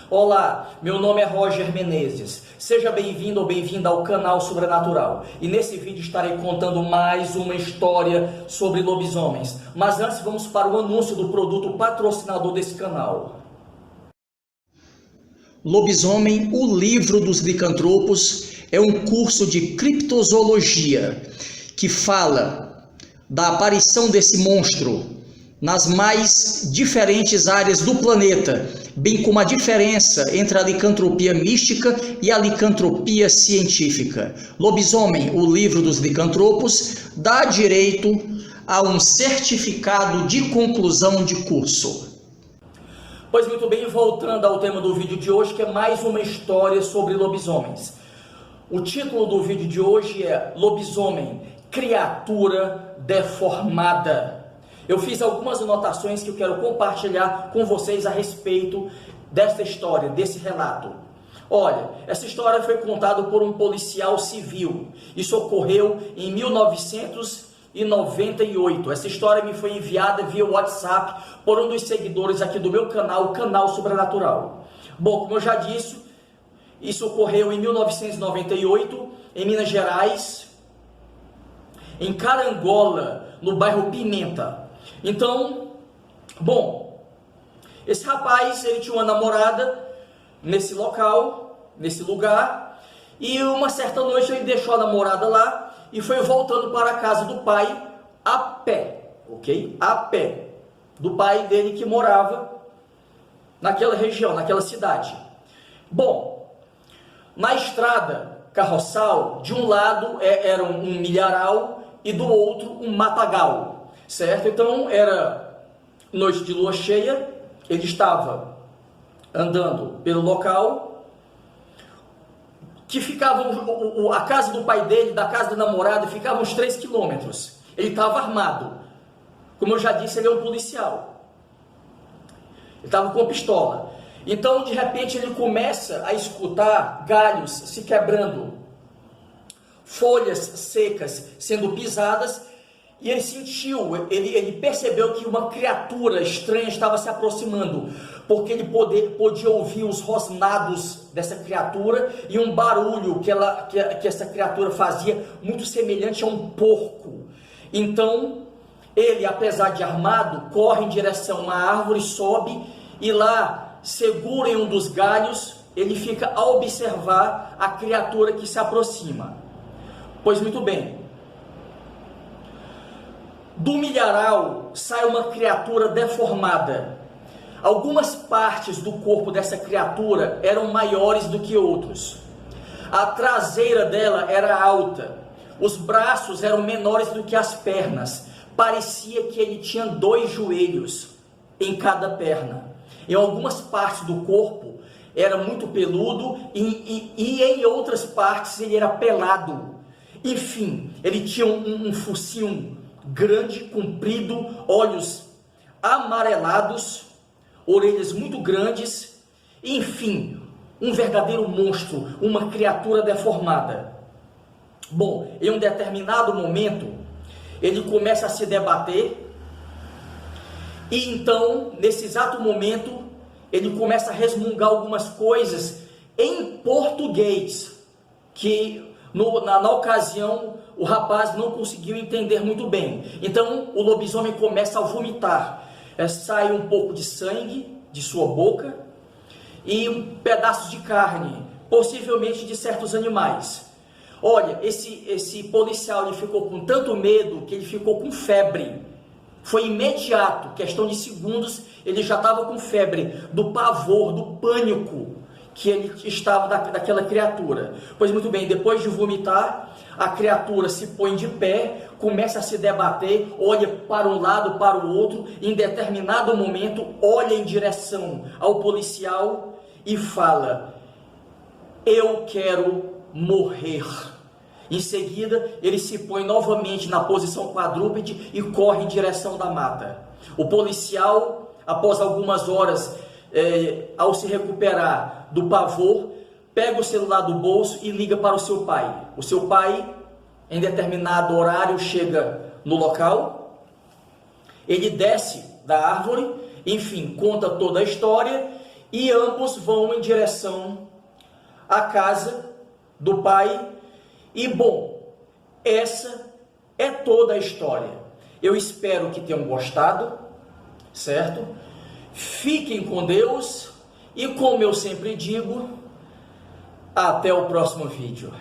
Olá, meu nome é Roger Menezes. Seja bem-vindo ou bem-vinda ao canal Sobrenatural. E nesse vídeo estarei contando mais uma história sobre lobisomens. Mas antes vamos para o anúncio do produto patrocinador desse canal. Lobisomem, o livro dos licantropos, é um curso de criptozoologia que fala da aparição desse monstro nas mais diferentes áreas do planeta, bem como a diferença entre a licantropia mística e a licantropia científica. Lobisomem, o livro dos licantropos, dá direito a um certificado de conclusão de curso. Pois muito bem, voltando ao tema do vídeo de hoje, que é mais uma história sobre lobisomens. O título do vídeo de hoje é Lobisomem, criatura deformada. Eu fiz algumas anotações que eu quero compartilhar com vocês a respeito desta história, desse relato. Olha, essa história foi contada por um policial civil. Isso ocorreu em 1998. Essa história me foi enviada via WhatsApp por um dos seguidores aqui do meu canal, o canal Sobrenatural. Bom, como eu já disse, isso ocorreu em 1998, em Minas Gerais, em Carangola, no bairro Pimenta. Então, bom, esse rapaz, ele tinha uma namorada nesse local, nesse lugar, e uma certa noite ele deixou a namorada lá e foi voltando para a casa do pai a pé, ok? A pé, do pai dele que morava naquela região, naquela cidade. Bom, na estrada carroçal, de um lado era um milharal e do outro um matagal. Certo? Então, era noite de lua cheia, ele estava andando pelo local, que ficava, a casa do pai dele, da casa da namorada, ficava uns 3 quilômetros. Ele estava armado. Como eu já disse, ele é um policial. Ele estava com pistola. Então, de repente, ele começa a escutar galhos se quebrando, folhas secas sendo pisadas. E ele sentiu, ele percebeu que uma criatura estranha estava se aproximando, porque ele podia ouvir os rosnados dessa criatura e um barulho que essa criatura fazia muito semelhante a um porco. Então, ele, apesar de armado, corre em direção à árvore, sobe e lá, segura em um dos galhos, ele fica a observar a criatura que se aproxima. Pois muito bem. Do milharal sai uma criatura deformada. Algumas partes do corpo dessa criatura eram maiores do que outros. A traseira dela era alta. Os braços eram menores do que as pernas. Parecia que ele tinha 2 joelhos em cada perna. Em algumas partes do corpo era muito peludo e em outras partes ele era pelado. Enfim, ele tinha um focinho grande, comprido, olhos amarelados, orelhas muito grandes, enfim, um verdadeiro monstro, uma criatura deformada. Bom, em um determinado momento, ele começa a se debater, e então, nesse exato momento, ele começa a resmungar algumas coisas em português, que na ocasião o rapaz não conseguiu entender muito bem. Então o lobisomem começa a vomitar. Sai um pouco de sangue de sua boca e pedaços de carne, possivelmente de certos animais. Olha, esse policial ele ficou com tanto medo que ele ficou com febre. Foi imediato, questão de segundos, ele já estava com febre, do pavor, do pânico que ele estava daquela criatura. Pois muito bem, depois de vomitar, a criatura se põe de pé, começa a se debater, olha para um lado, para o outro, e em determinado momento olha em direção ao policial e fala: eu quero morrer. Em seguida, ele se põe novamente na posição quadrúpede e corre em direção da mata. O policial, após algumas horas, ao se recuperar do pavor, pega o celular do bolso e liga para o seu pai. O seu pai, em determinado horário, chega no local, ele desce da árvore, enfim, conta toda a história e ambos vão em direção à casa do pai. E bom, essa é toda a história. Eu espero que tenham gostado, certo? Fiquem com Deus e, como eu sempre digo, até o próximo vídeo.